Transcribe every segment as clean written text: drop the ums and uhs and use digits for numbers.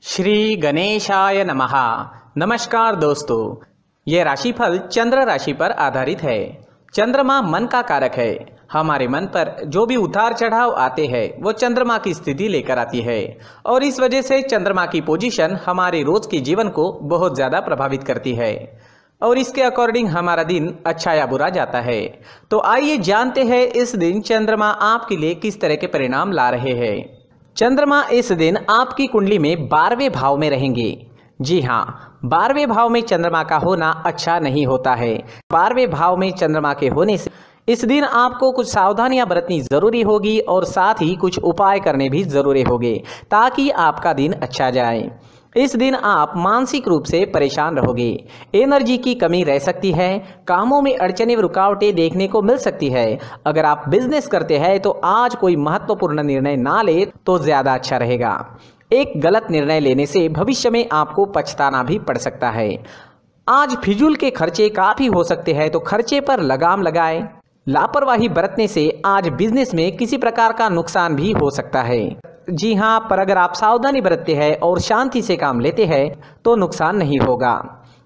श्री गणेशाय नमः। नमस्कार दोस्तों, ये राशिफल चंद्र राशि पर आधारित है। चंद्रमा मन का कारक है। हमारे मन पर जो भी उतार चढ़ाव आते हैं वो चंद्रमा की स्थिति लेकर आती है और इस वजह से चंद्रमा की पोजीशन हमारे रोज के जीवन को बहुत ज़्यादा प्रभावित करती है और इसके अकॉर्डिंग हमारा दिन अच्छा या बुरा जाता है। तो आइए जानते हैं इस दिन चंद्रमा आपके लिए किस तरह के परिणाम ला रहे हैं। चंद्रमा इस दिन आपकी कुंडली में 12वें भाव में रहेंगे। जी हाँ, 12वें भाव में चंद्रमा का होना अच्छा नहीं होता है। 12वें भाव में चंद्रमा के होने से इस दिन आपको कुछ सावधानियां बरतनी जरूरी होगी और साथ ही कुछ उपाय करने भी जरूरी होंगे ताकि आपका दिन अच्छा जाए। इस दिन आप मानसिक रूप से परेशान रहोगे, एनर्जी की कमी रह सकती है, कामों में अड़चनें व रुकावटें देखने को मिल सकती है। अगर आप बिजनेस करते हैं तो आज कोई महत्वपूर्ण निर्णय ना ले तो ज़्यादा अच्छा रहेगा। एक गलत निर्णय लेने से भविष्य में आपको पछताना भी पड़ सकता है। आज फिजूल के खर्चे काफ़ी हो सकते हैं, तो खर्चे पर लगाम लगाएं। लापरवाही बरतने से आज बिजनेस में किसी प्रकार का नुकसान भी हो सकता है। जी हाँ, पर अगर आप सावधानी बरतते हैं और शांति से काम लेते हैं तो नुकसान नहीं होगा।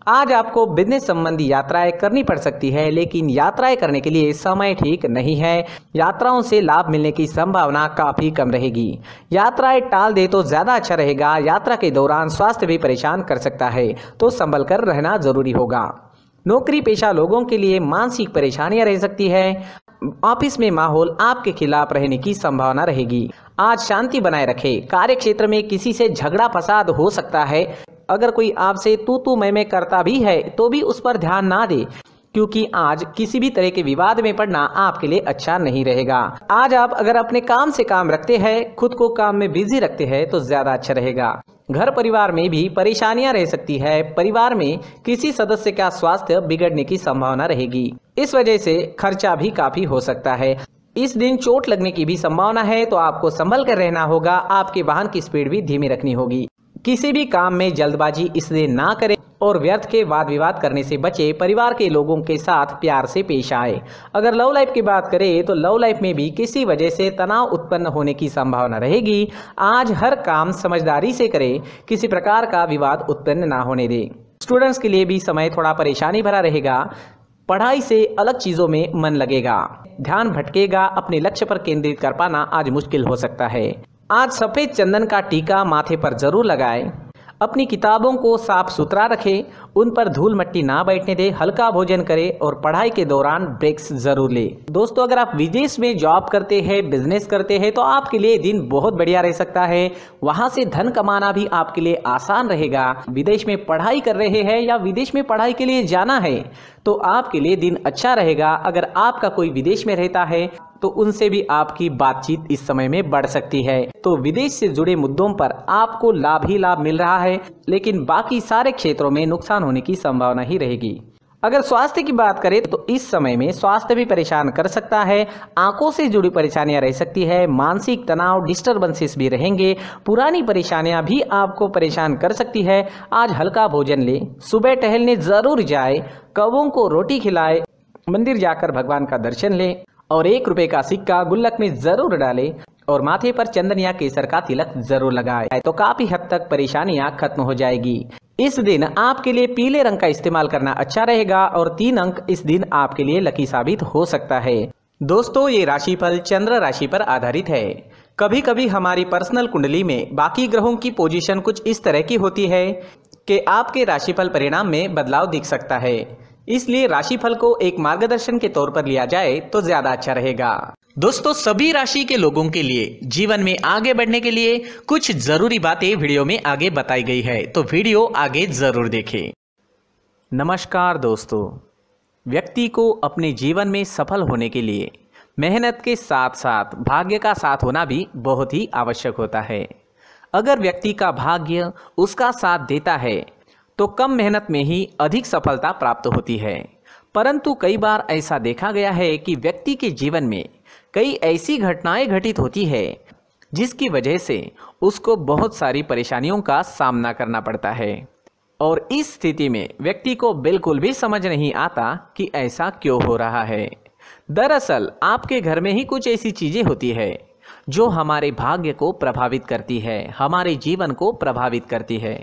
आज आपको बिजनेस संबंधी यात्राएं करनी पड़ सकती है, लेकिन यात्राएं करने के लिए समय ठीक नहीं है। यात्राओं से लाभ मिलने की संभावना काफ़ी कम रहेगी। यात्राएं टाल दे तो ज़्यादा अच्छा रहेगा। यात्रा के दौरान स्वास्थ्य भी परेशान कर सकता है, तो संभल कर रहना जरूरी होगा। नौकरी पेशा लोगों के लिए मानसिक परेशानियां रह सकती है। ऑफिस में माहौल आपके खिलाफ रहने की संभावना रहेगी। आज शांति बनाए रखें। कार्य क्षेत्र में किसी से झगड़ा फसाद हो सकता है। अगर कोई आपसे तू मैं करता भी है तो भी उस पर ध्यान ना दे, क्योंकि आज किसी भी तरह के विवाद में पड़ना आपके लिए अच्छा नहीं रहेगा। आज आप अगर अपने काम से काम रखते हैं, खुद को काम में बिजी रखते हैं तो ज्यादा अच्छा रहेगा। घर परिवार में भी परेशानियां रह सकती है। परिवार में किसी सदस्य का स्वास्थ्य बिगड़ने की संभावना रहेगी। इस वजह से खर्चा भी काफी हो सकता है। इस दिन चोट लगने की भी संभावना है, तो आपको संभल कर रहना होगा। आपके वाहन की स्पीड भी धीमी रखनी होगी। किसी भी काम में जल्दबाजी इस दिन ना करें और व्यर्थ के वाद विवाद करने से बचे। परिवार के लोगों के साथ प्यार से पेश आए। अगर लव लाइफ की बात करें तो लव लाइफ में भी किसी वजह से तनाव उत्पन्न होने की संभावना रहेगी। आज हर काम समझदारी से करें, किसी प्रकार का विवाद उत्पन्न ना होने दें। स्टूडेंट्स के लिए भी समय थोड़ा परेशानी भरा रहेगा। पढ़ाई से अलग चीज़ों में मन लगेगा, ध्यान भटकेगा। अपने लक्ष्य पर केंद्रित कर पाना आज मुश्किल हो सकता है। आज सफ़ेद चंदन का टीका माथे पर जरूर लगाएं। अपनी किताबों को साफ सुथरा रखें, उन पर धूल मिट्टी ना बैठने दें। हल्का भोजन करें और पढ़ाई के दौरान ब्रेक्स जरूर लें। दोस्तों, अगर आप विदेश में जॉब करते हैं, बिजनेस करते हैं तो आपके लिए दिन बहुत बढ़िया रह सकता है। वहां से धन कमाना भी आपके लिए आसान रहेगा। विदेश में पढ़ाई कर रहे हैं या विदेश में पढ़ाई के लिए जाना है तो आपके लिए दिन अच्छा रहेगा। अगर आपका कोई विदेश में रहता है तो उनसे भी आपकी बातचीत इस समय में बढ़ सकती है। तो विदेश से जुड़े मुद्दों पर आपको लाभ ही लाभ मिल रहा है, लेकिन बाकी सारे क्षेत्रों में नुकसान होने की संभावना ही रहेगी। अगर स्वास्थ्य की बात करें तो इस समय में स्वास्थ्य भी परेशान कर सकता है। आंखों से जुड़ी परेशानियां रह सकती है। मानसिक तनाव, डिस्टर्बेंसेस भी रहेंगे। पुरानी परेशानियां भी आपको परेशान कर सकती है। आज हल्का भोजन ले, सुबह टहलने जरूर जाए, कौवों को रोटी खिलाए, मंदिर जाकर भगवान का दर्शन ले और 1 रुपए का सिक्का गुल्लक में जरूर डाले और माथे पर चंदन या केसर का तिलक जरूर लगाए, तो काफी हद तक परेशानियां खत्म हो जाएगी। इस दिन आपके लिए पीले रंग का इस्तेमाल करना अच्छा रहेगा और 3 अंक इस दिन आपके लिए लकी साबित हो सकता है। दोस्तों, ये राशिफल चंद्र राशि पर आधारित है। कभी कभी हमारी पर्सनल कुंडली में बाकी ग्रहों की पोजीशन कुछ इस तरह की होती है कि आपके राशिफल परिणाम में बदलाव दिख सकता है। इसलिए राशिफल को एक मार्गदर्शन के तौर पर लिया जाए तो ज्यादा अच्छा रहेगा। दोस्तों, सभी राशि के लोगों के लिए जीवन में आगे बढ़ने के लिए कुछ जरूरी बातें वीडियो में आगे बताई गई है, तो वीडियो आगे जरूर देखें। नमस्कार दोस्तों, व्यक्ति को अपने जीवन में सफल होने के लिए मेहनत के साथ साथ भाग्य का साथ होना भी बहुत ही आवश्यक होता है। अगर व्यक्ति का भाग्य उसका साथ देता है तो कम मेहनत में ही अधिक सफलता प्राप्त होती है। परंतु कई बार ऐसा देखा गया है कि व्यक्ति के जीवन में कई ऐसी घटनाएं घटित होती है जिसकी वजह से उसको बहुत सारी परेशानियों का सामना करना पड़ता है और इस स्थिति में व्यक्ति को बिल्कुल भी समझ नहीं आता कि ऐसा क्यों हो रहा है। दरअसल आपके घर में ही कुछ ऐसी चीज़ें होती है जो हमारे भाग्य को प्रभावित करती है, हमारे जीवन को प्रभावित करती है।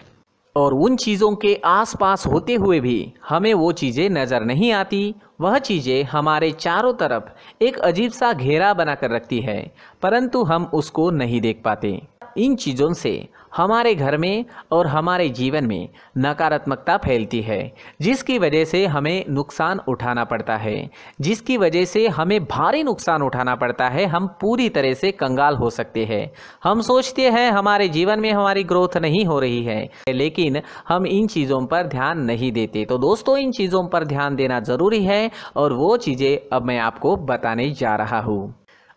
और उन चीज़ों के आसपास होते हुए भी हमें वो चीज़ें नज़र नहीं आती। वह चीज़ें हमारे चारों तरफ एक अजीब सा घेरा बनाकर रखती है, परंतु हम उसको नहीं देख पाते। इन चीज़ों से हमारे घर में और हमारे जीवन में नकारात्मकता फैलती है, जिसकी वजह से हमें नुकसान उठाना पड़ता है, जिसकी वजह से हमें भारी नुकसान उठाना पड़ता है। हम पूरी तरह से कंगाल हो सकते हैं। हम सोचते हैं हमारे जीवन में हमारी ग्रोथ नहीं हो रही है, लेकिन हम इन चीज़ों पर ध्यान नहीं देते। तो दोस्तों, इन चीज़ों पर ध्यान देना ज़रूरी है और वो चीज़ें अब मैं आपको बताने जा रहा हूँ।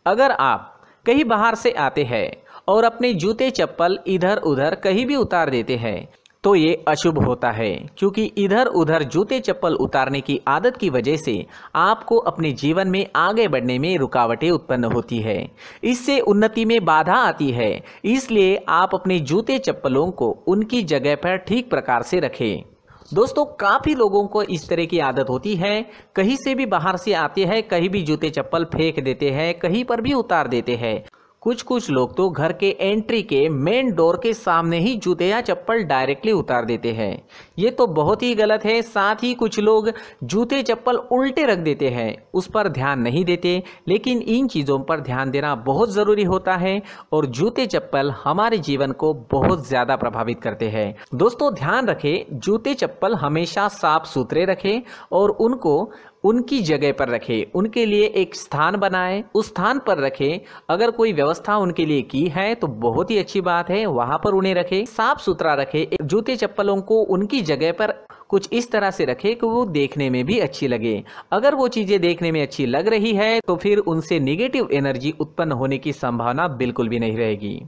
अगर आप कहीं बाहर से आते हैं और अपने जूते चप्पल इधर उधर कहीं भी उतार देते हैं तो ये अशुभ होता है, क्योंकि इधर उधर जूते चप्पल उतारने की आदत की वजह से आपको अपने जीवन में आगे बढ़ने में रुकावटें उत्पन्न होती है। इससे उन्नति में बाधा आती है। इसलिए आप अपने जूते चप्पलों को उनकी जगह पर ठीक प्रकार से रखें। दोस्तों, काफ़ी लोगों को इस तरह की आदत होती है, कहीं से भी बाहर से आते हैं, कहीं भी जूते चप्पल फेंक देते हैं, कहीं पर भी उतार देते हैं। कुछ लोग तो घर के एंट्री के मेन डोर के सामने ही जूते या चप्पल डायरेक्टली उतार देते हैं। ये तो बहुत ही गलत है। साथ ही कुछ लोग जूते चप्पल उल्टे रख देते हैं, उस पर ध्यान नहीं देते। लेकिन इन चीज़ों पर ध्यान देना बहुत ज़रूरी होता है और जूते चप्पल हमारे जीवन को बहुत ज़्यादा प्रभावित करते हैं। दोस्तों, ध्यान रखें, जूते चप्पल हमेशा साफ सुथरे रखें और उनको उनकी जगह पर रखें। उनके लिए एक स्थान बनाएं, उस स्थान पर रखें। अगर कोई व्यवस्था उनके लिए की है तो बहुत ही अच्छी बात है, वहां पर उन्हें रखें, साफ सुथरा रखें। जूते चप्पलों को उनकी जगह पर कुछ इस तरह से रखें कि वो देखने में भी अच्छी लगे। अगर वो चीज़ें देखने में अच्छी लग रही है तो फिर उनसे निगेटिव एनर्जी उत्पन्न होने की संभावना बिल्कुल भी नहीं रहेगी।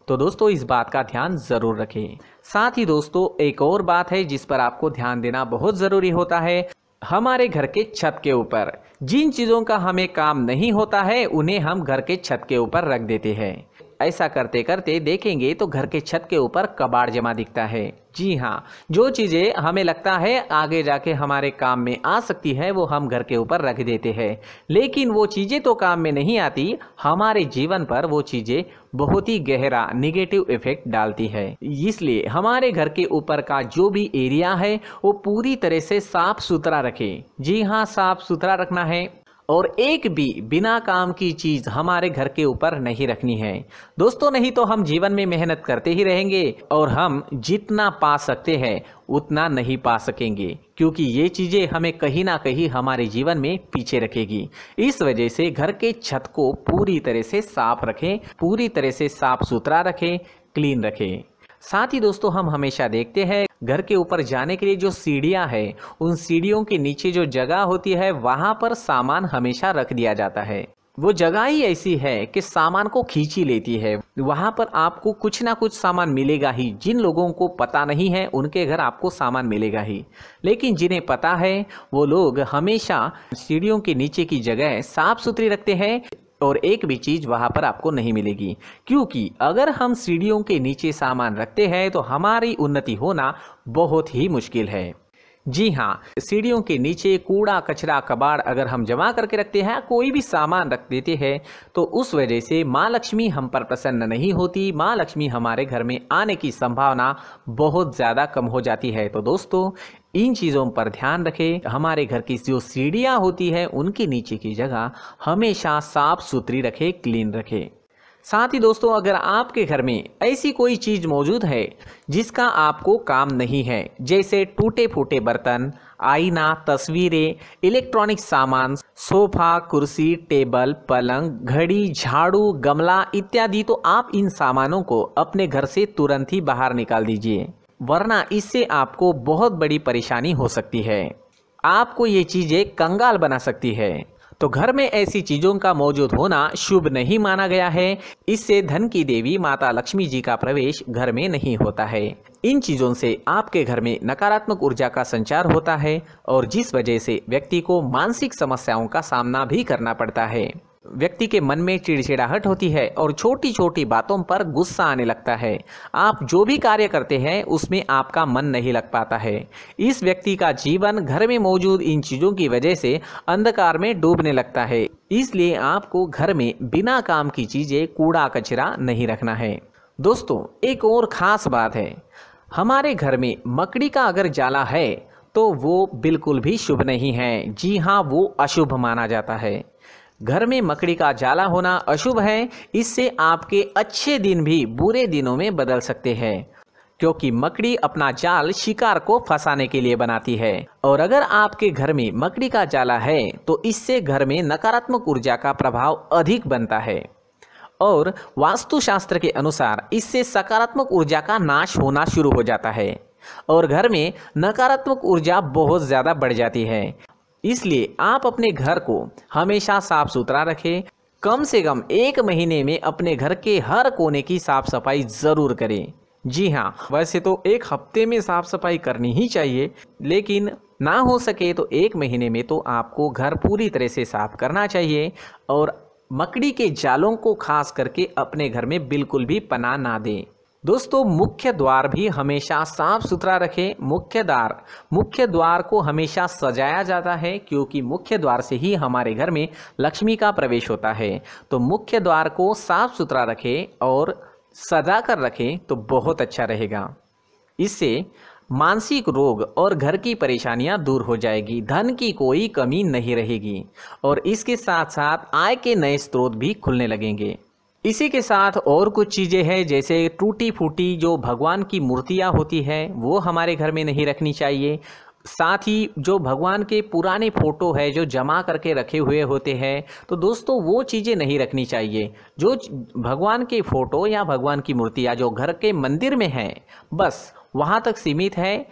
तो दोस्तों, इस बात का ध्यान ज़रूर रखें। साथ ही दोस्तों, एक और बात है जिस पर आपको ध्यान देना बहुत ज़रूरी होता है। हमारे घर के छत के ऊपर जिन चीज़ों का हमें काम नहीं होता है उन्हें हम घर के छत के ऊपर रख देते हैं। ऐसा करते करते देखेंगे तो घर के छत के ऊपर कबाड़ जमा दिखता है। जी हाँ, जो चीज़ें हमें लगता है आगे जाके हमारे काम में आ सकती है वो हम घर के ऊपर रख देते हैं, लेकिन वो चीज़ें तो काम में नहीं आती। हमारे जीवन पर वो चीज़ें बहुत ही गहरा निगेटिव इफेक्ट डालती है। इसलिए हमारे घर के ऊपर का जो भी एरिया है वो पूरी तरह से साफ सुथरा रखें। जी हाँ, साफ सुथरा रखना है और एक भी बिना काम की चीज़ हमारे घर के ऊपर नहीं रखनी है। दोस्तों, नहीं तो हम जीवन में मेहनत करते ही रहेंगे और हम जितना पा सकते हैं उतना नहीं पा सकेंगे, क्योंकि ये चीज़ें हमें कहीं ना कहीं हमारे जीवन में पीछे रखेगी। इस वजह से घर के छत को पूरी तरह से साफ रखें, पूरी तरह से साफ सुथरा रखें, क्लीन रखें। साथ ही दोस्तों, हम हमेशा देखते हैं घर के ऊपर जाने के लिए जो सीढ़ियां हैं, उन सीढ़ियों के नीचे जो जगह होती है वहां पर सामान हमेशा रख दिया जाता है। वो जगह ही ऐसी है कि सामान को खींची लेती है। वहां पर आपको कुछ ना कुछ सामान मिलेगा ही। जिन लोगों को पता नहीं है उनके घर आपको सामान मिलेगा ही, लेकिन जिन्हें पता है वो लोग हमेशा सीढ़ियों के नीचे की जगह साफ सुथरी रखते हैं और एक भी चीज़ वहाँ पर आपको नहीं मिलेगी। क्योंकि अगर हम सीढ़ियों के नीचे सामान रखते हैं तो हमारी उन्नति होना बहुत ही मुश्किल है। जी हाँ, सीढ़ियों के नीचे कूड़ा कचरा कबाड़ अगर हम जमा करके रखते हैं, कोई भी सामान रख देते हैं, तो उस वजह से माँ लक्ष्मी हम पर प्रसन्न नहीं होती। माँ लक्ष्मी हमारे घर में आने की संभावना बहुत ज़्यादा कम हो जाती है। तो दोस्तों, इन चीज़ों पर ध्यान रखें। हमारे घर की जो सीढ़ियाँ होती है उनके नीचे की जगह हमेशा साफ सुथरी रखें, क्लीन रखें। साथ ही दोस्तों, अगर आपके घर में ऐसी कोई चीज़ मौजूद है जिसका आपको काम नहीं है, जैसे टूटे फूटे बर्तन, आईना, तस्वीरें, इलेक्ट्रॉनिक सामान, सोफा, कुर्सी, टेबल, पलंग, घड़ी, झाड़ू, गमला इत्यादि, तो आप इन सामानों को अपने घर से तुरंत ही बाहर निकाल दीजिए, वरना इससे आपको बहुत बड़ी परेशानी हो सकती है। आपको ये चीज़ें कंगाल बना सकती है। तो घर में ऐसी चीज़ों का मौजूद होना शुभ नहीं माना गया है। इससे धन की देवी माता लक्ष्मी जी का प्रवेश घर में नहीं होता है। इन चीज़ों से आपके घर में नकारात्मक ऊर्जा का संचार होता है और जिस वजह से व्यक्ति को मानसिक समस्याओं का सामना भी करना पड़ता है। व्यक्ति के मन में चिड़चिड़ाहट होती है और छोटी छोटी बातों पर गुस्सा आने लगता है। आप जो भी कार्य करते हैं उसमें आपका मन नहीं लग पाता है। इस व्यक्ति का जीवन घर में मौजूद इन चीज़ों की वजह से अंधकार में डूबने लगता है। इसलिए आपको घर में बिना काम की चीज़ें, कूड़ा कचरा नहीं रखना है। दोस्तों, एक और ख़ास बात है, हमारे घर में मकड़ी का अगर जाला है तो वो बिल्कुल भी शुभ नहीं है। जी हाँ, वो अशुभ माना जाता है। घर में मकड़ी का जाला होना अशुभ है। इससे आपके अच्छे दिन भी बुरे दिनों में बदल सकते हैं, क्योंकि मकड़ी अपना जाल शिकार को फंसाने के लिए बनाती है। और अगर आपके घर में मकड़ी का जाला है तो इससे घर में नकारात्मक ऊर्जा का प्रभाव अधिक बनता है और वास्तुशास्त्र के अनुसार इससे सकारात्मक ऊर्जा का नाश होना शुरू हो जाता है और घर में नकारात्मक ऊर्जा बहुत ज़्यादा बढ़ जाती है। इसलिए आप अपने घर को हमेशा साफ सुथरा रखें। कम से कम 1 महीने में अपने घर के हर कोने की साफ सफाई ज़रूर करें। जी हाँ, वैसे तो 1 हफ्ते में साफ सफाई करनी ही चाहिए, लेकिन ना हो सके तो 1 महीने में तो आपको घर पूरी तरह से साफ करना चाहिए और मकड़ी के जालों को खास करके अपने घर में बिल्कुल भी पनाह ना दें। दोस्तों, मुख्य द्वार भी हमेशा साफ सुथरा रखें। मुख्य द्वार को हमेशा सजाया जाता है, क्योंकि मुख्य द्वार से ही हमारे घर में लक्ष्मी का प्रवेश होता है। तो मुख्य द्वार को साफ सुथरा रखें और सजा कर रखें तो बहुत अच्छा रहेगा। इससे मानसिक रोग और घर की परेशानियां दूर हो जाएगी, धन की कोई कमी नहीं रहेगी और इसके साथ साथ आय के नए स्रोत भी खुलने लगेंगे। इसी के साथ और कुछ चीज़ें हैं, जैसे टूटी फूटी जो भगवान की मूर्तियां होती है वो हमारे घर में नहीं रखनी चाहिए। साथ ही जो भगवान के पुराने फ़ोटो है जो जमा करके रखे हुए होते हैं, तो दोस्तों वो चीज़ें नहीं रखनी चाहिए। जो भगवान के फ़ोटो या भगवान की मूर्तियाँ जो घर के मंदिर में हैं, बस वहाँ तक सीमित है।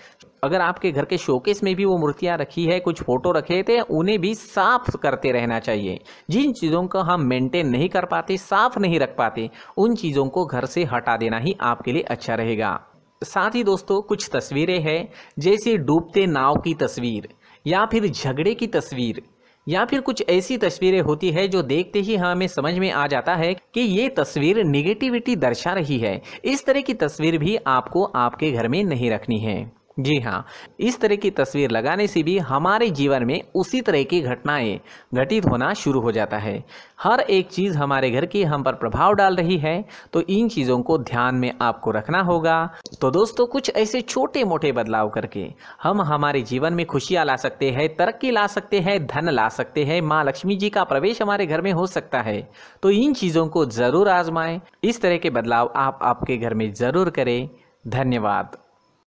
अगर आपके घर के शोकेस में भी वो मूर्तियाँ रखी है, कुछ फ़ोटो रखे थे, उन्हें भी साफ़ करते रहना चाहिए। जिन चीज़ों को हम मेंटेन नहीं कर पाते, साफ़ नहीं रख पाते, उन चीज़ों को घर से हटा देना ही आपके लिए अच्छा रहेगा। साथ ही दोस्तों, कुछ तस्वीरें हैं, जैसे डूबते नाव की तस्वीर या फिर झगड़े की तस्वीर या फिर कुछ ऐसी तस्वीरें होती है जो देखते ही हमें समझ में आ जाता है कि ये तस्वीर निगेटिविटी दर्शा रही है। इस तरह की तस्वीर भी आपको आपके घर में नहीं रखनी है। जी हाँ, इस तरह की तस्वीर लगाने से भी हमारे जीवन में उसी तरह की घटनाएं घटित होना शुरू हो जाता है। हर एक चीज़ हमारे घर की हम पर प्रभाव डाल रही है, तो इन चीज़ों को ध्यान में आपको रखना होगा। तो दोस्तों, कुछ ऐसे छोटे मोटे बदलाव करके हम हमारे जीवन में खुशियाँ ला सकते हैं, तरक्की ला सकते हैं, धन ला सकते हैं, माँ लक्ष्मी जी का प्रवेश हमारे घर में हो सकता है। तो इन चीज़ों को ज़रूर आजमाएं। इस तरह के बदलाव आप आपके घर में ज़रूर करें। धन्यवाद।